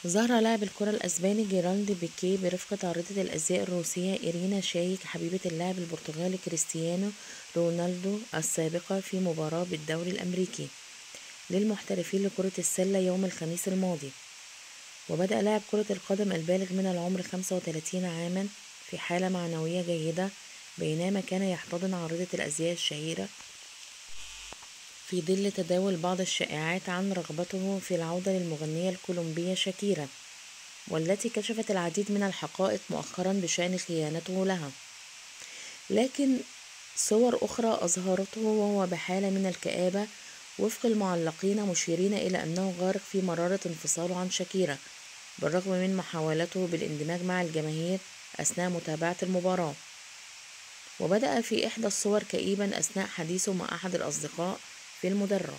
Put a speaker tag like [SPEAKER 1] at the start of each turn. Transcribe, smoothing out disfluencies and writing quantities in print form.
[SPEAKER 1] ظهر لاعب الكرة الأسباني جيراردو بيكيه برفقة عارضة الأزياء الروسية إيرينا شايك حبيبة اللاعب البرتغالي كريستيانو رونالدو السابقة في مباراة بالدوري الأمريكي للمحترفين لكرة السلة يوم الخميس الماضي. وبدأ لاعب كرة القدم البالغ من العمر 35 عاما في حالة معنوية جيدة بينما كان يحتضن عارضة الأزياء الشهيرة في ظل تداول بعض الشائعات عن رغبته في العودة للمغنية الكولومبية شاكيرا، والتي كشفت العديد من الحقائق مؤخرا بشأن خيانته لها. لكن صور أخرى أظهرته وهو بحالة من الكآبة وفق المعلقين، مشيرين إلى أنه غارق في مرارة انفصاله عن شاكيرا بالرغم من محاولته بالاندماج مع الجماهير أثناء متابعة المباراة. وبدأ في إحدى الصور كئيبا أثناء حديثه مع أحد الأصدقاء في المدرج.